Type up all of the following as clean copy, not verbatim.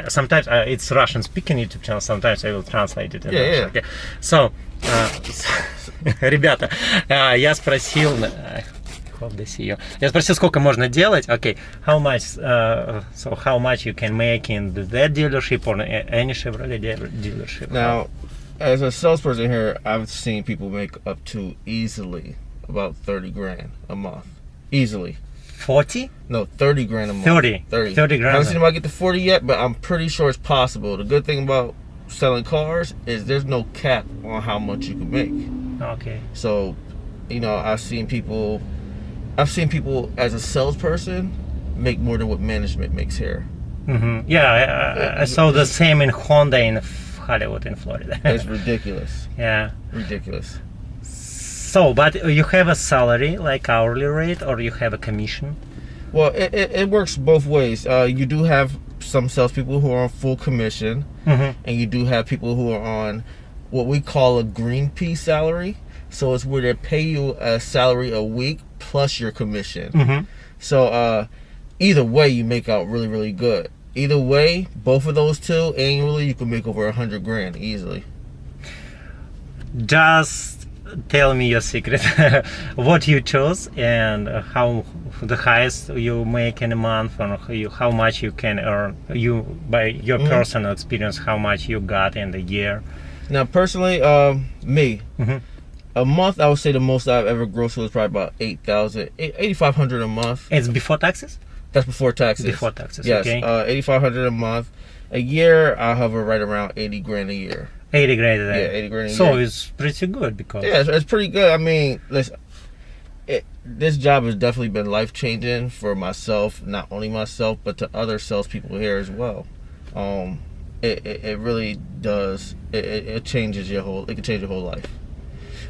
Sometimes it's Russian speaking YouTube channel, sometimes I will translate it in Russian. Okay. So, ребята, я спросил, я спросил, сколько можно делать. Okay, how much, so how much you can make in that dealership or any Chevrolet dealership? Now, as a salesperson here, I've seen people make up to easily about 30 grand a month. Easily. 40? No, 30 grand a month. 30 grand. I haven't seen anybody get to 40 yet, but I'm pretty sure it's possible. The good thing about selling cars is there's no cap on how much you can make. Okay. So, you know, I've seen people as a salesperson make more than what management makes here. Mm-hmm. Yeah, I saw the same in Honda in Hollywood in Florida. It's ridiculous. Yeah. Ridiculous. So, but you have a salary, like hourly rate, or you have a commission? Well, it works both ways. You do have some salespeople who are on full commission, and you do have people who are on what we call a green pea salary. So it's where they pay you a salary a week plus your commission. So either way, you make out really, really good. Either way, both of those two, annually, you can make over 100 grand easily. Just tell me your secret, what you chose and how the highest you make in a month, or how much you can earn, you by your personal experience, how much you got in the year. Now, personally, me, a month, I would say the most I've ever grossed was probably about 8,500 a month. It's before taxes? That's before taxes. Before taxes, yes, okay. 8,500 a month. A year, I hover right around 80 grand a year. 80 grand a year. Yeah, 80 grand a year. So it's pretty good because... Yeah, it's pretty good. I mean, listen, this job has definitely been life-changing for myself, not only myself, but to other salespeople here as well. It really does. It changes your whole... It can change your whole life.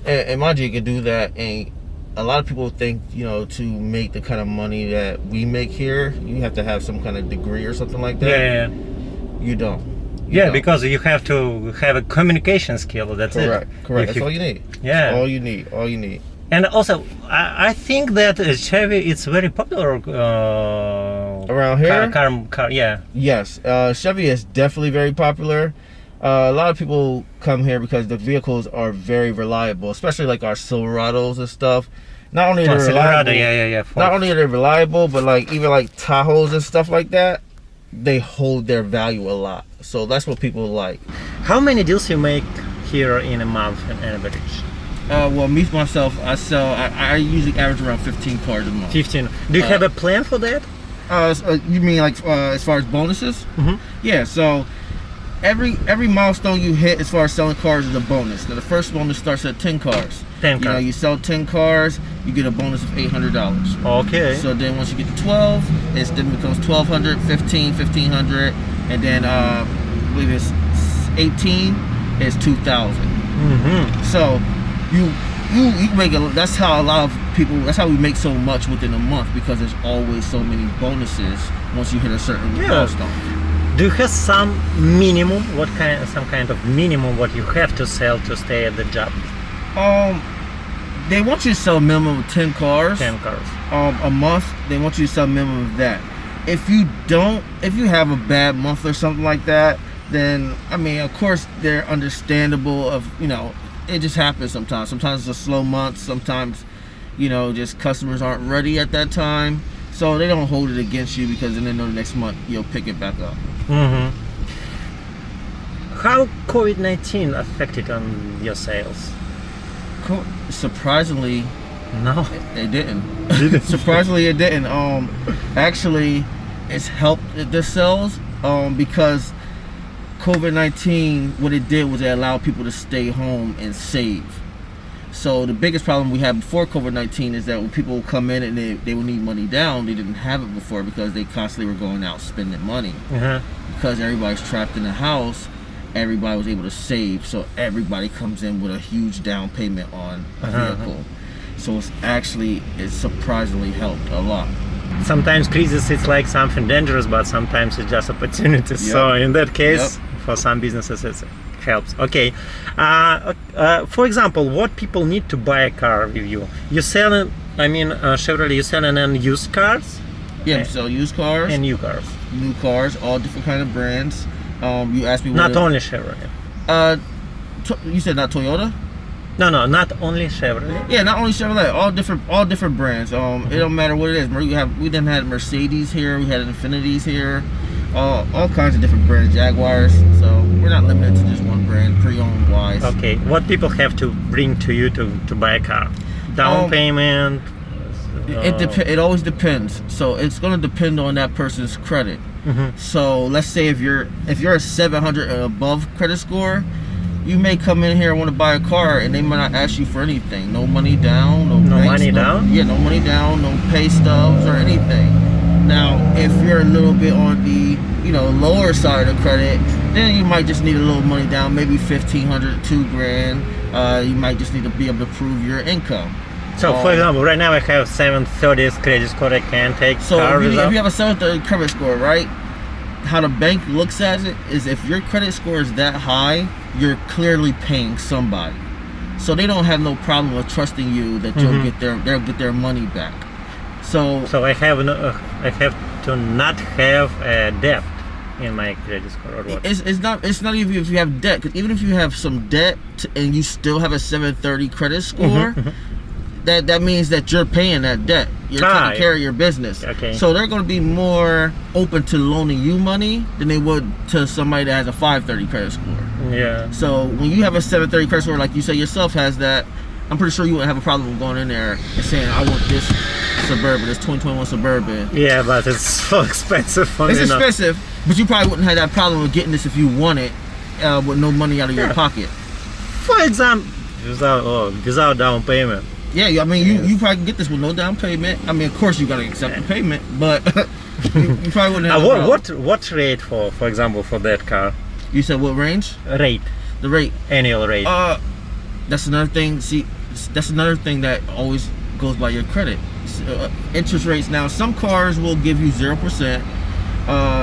And mind you, you can do that. And a lot of people think, you know, to make the kind of money that we make here, you have to have some kind of degree or something like that. Yeah. You don't. Yeah, because you have to have a communication skill. That's correct. it. Correct. That's all you need. Yeah. That's all you need. All you need. And also, I think that Chevy is very popular around here. Car, yeah. Yes, Chevy is definitely very popular. A lot of people come here because the vehicles are very reliable, especially like our Silverados and stuff. Not only are they reliable, not only are they reliable, but like even like Tahoes and stuff like that, they hold their value a lot. So that's what people like. How many deals you make here in a month on average? Well, me myself, I usually average around 15 cars a month. 15. Do you have a plan for that? You mean like as far as bonuses? Yeah. So every milestone you hit as far as selling cars is a bonus. Now the first bonus starts at 10 cars. 10 cars. You know, you sell 10 cars, you get a bonus of $800. Okay. So then once you get to 12, it then becomes 1,200, 15, 1,500, and then I believe it's 18 is 2,000. So you make a, that's how a lot of people, that's how we make so much within a month, because there's always so many bonuses once you hit a certain milestone. Do you have some minimum, some kind of minimum what you have to sell to stay at the job? They want you to sell a minimum of 10 cars. 10 cars. A month. They want you to sell a minimum of that. If you have a bad month or something like that, then I mean, of course, they're understandable. Of, you know, it just happens sometimes. Sometimes it's a slow month. Sometimes, you know, just customers aren't ready at that time, so they don't hold it against you, because then they know the next month you'll pick it back up. How COVID-19 affected on your sales? Surprisingly, no, it didn't. Surprisingly, it didn't. Actually, it's helped the sales because COVID-19, what it did was it allowed people to stay home and save. So the biggest problem we had before COVID-19 is that when people would come in and they would need money down, they didn't have it before because they constantly were going out spending money. Because everybody's trapped in the house, everybody was able to save, so everybody comes in with a huge down payment on a vehicle. So it's surprisingly helped a lot. Sometimes crisis it's like something dangerous, but sometimes it's just opportunity. So in that case, for some businesses it helps. Okay. For example, what people need to buy a car with you? You sell, I mean, Chevrolet, you sell an used cars, Yeah, we sell used cars and new cars. new cars, all different kind of brands. You asked me what Not only Chevrolet. You said not Toyota? No, not only Chevrolet. Yeah, not only Chevrolet, all different brands. It don't matter what it is. We done had Mercedes here, we had Infinities here, all kinds of different brands, Jaguars. So we're not limited to just one brand, pre-owned wise. Okay, what people have to bring to you to buy a car? Down payment. It always depends. So it's going to depend on that person's credit. So let's say if you're a 700 and above credit score, you may come in here and want to buy a car and they might not ask you for anything. No money down, no money down? Yeah, no money down, no pay stubs or anything. Now, if you're a little bit on the lower side of credit, then you might just need a little money down, maybe $1,500, $2,000. You might just need to be able to prove your income. So, for example, right now I have 730 credit score. I can take car if without. you have a 730 credit score, right? How the bank looks at it is if your credit score is that high, you're clearly paying somebody. So they don't have no problem with trusting you that they'll get their money back. So I have to not have a debt in my credit score or what? It's not even if you have debt, because even if you have some debt and you still have a 730 credit score, that means that you're paying that debt. You're taking care of your business. Okay. So they're going to be more open to loaning you money than they would to somebody that has a 530 credit score. Yeah. So when you have a 730 credit score, like you say yourself has that, I'm pretty sure you wouldn't have a problem with going in there and saying, I want this Suburban, this 2021 Suburban. Yeah, but it's so expensive for me. It's expensive, but you probably wouldn't have that problem with getting this if you want it with no money out of your pocket. For example, without down payment. Yeah, I mean, you probably can get this with no down payment. I mean, of course, you got to accept the payment, but you probably wouldn't have what rate, for example, for that car? You said what range? Rate. The rate. Annual rate. That's another thing. See, that's another thing that always goes by your credit. Interest rates. Now, some cars will give you 0%.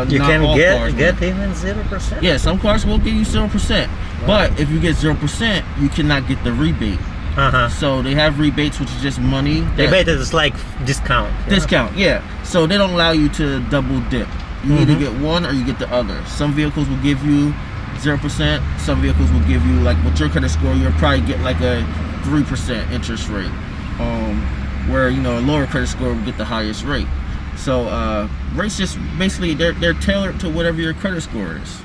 You can get even 0%? Yeah, some cars will give you 0%. Wow. But if you get 0%, you cannot get the rebate. So they have rebates, which is just money. Rebate is like discount. Discount, yeah. So they don't allow you to double dip. You either get one or you get the other. Some vehicles will give you 0%. Some vehicles will give you, like with your credit score, you'll probably get like a 3% interest rate. Where a lower credit score will get the highest rate. So rates just basically they're tailored to whatever your credit score is.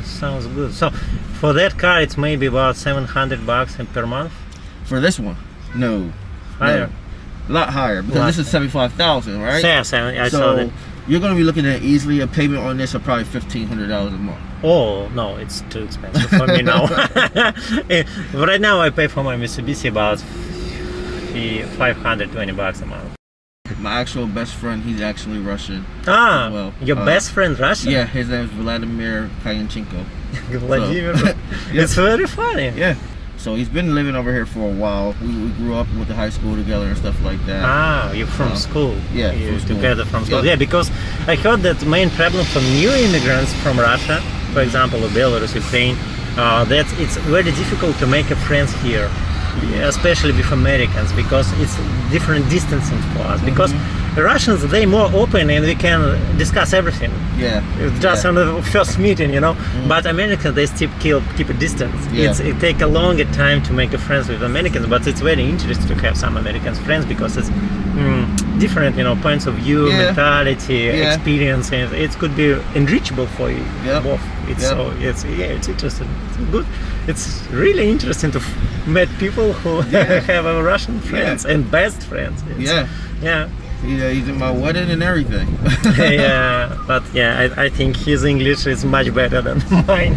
Sounds good. So for that car, it's maybe about $700 per month. For this one, no, higher, a lot higher because this is 75,000, right? Yeah, I saw that. You're gonna be looking at easily a payment on this of probably $1,500 a month. Oh no, it's too expensive for me now. Right now, I pay for my Mitsubishi about $520 a month. My actual best friend, he's actually Russian. Your best friend Russian? Yeah, his name is Vladimir Kayanchenko. Vladimir. It's very funny. Yeah. So he's been living over here for a while. We grew up, went to high school together and stuff like that. You're from school. Yeah, you're together from school. Yeah, because I heard that the main problem for new immigrants from Russia, for example, Belarus, Ukraine, that it's very difficult to make friends here. Especially with Americans, because it's different distancing for us. Because the Russians, they more open and we can discuss everything. Yeah. Just on the first meeting, But Americans, they still keep a distance. Yeah. It takes a longer time to make a friends with Americans, but it's very interesting to have some Americans friends because it's different, points of view, mentality, experience, and it could be enrichable for you both. It's interesting. It's good. It's really interesting to meet people who have Russian friends and best friends. Yeah. He's in my wedding and everything. But I think his English is much better than mine.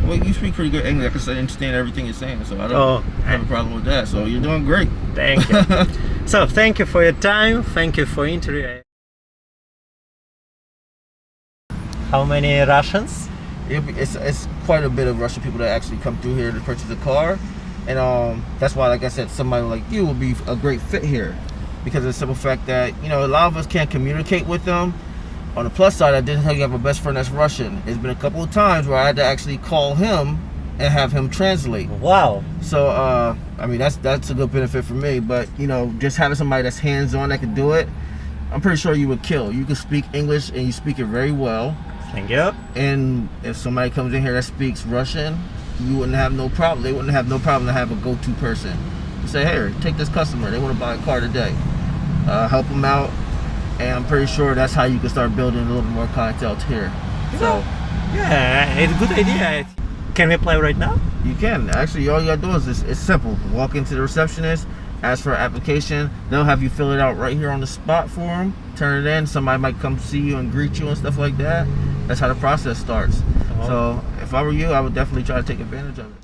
Well, you speak pretty good English. I can understand everything you're saying, so I don't have a problem with that. So you're doing great. Thank you. So thank you for your time. Thank you for interview. How many Russians? It's quite a bit of Russian people that actually come through here to purchase a car, and that's why, like I said, somebody like you will be a great fit here, because of the simple fact that a lot of us can't communicate with them. On the plus side, I did tell you I have a best friend that's Russian. There's been a couple of times where I had to actually call him and have him translate. Wow. So I mean that's a good benefit for me, but just having somebody that's hands-on that can do it, I'm pretty sure you would kill. You can speak English and you speak it very well. Thank you. And if somebody comes in here that speaks Russian, you wouldn't have no problem. They wouldn't have no problem to have a go-to person. You say, hey, take this customer. They want to buy a car today. Help them out. And I'm pretty sure that's how you can start building a little bit more clientele here. So, yeah, it's a good idea. Can we apply right now? you can. Actually, all you got to do is it's simple. Walk into the receptionist, ask for an application. They'll have you fill it out right here on the spot for them. Turn it in. Somebody might come see you and greet you and stuff like that. That's how the process starts. So if I were you, I would definitely try to take advantage of it.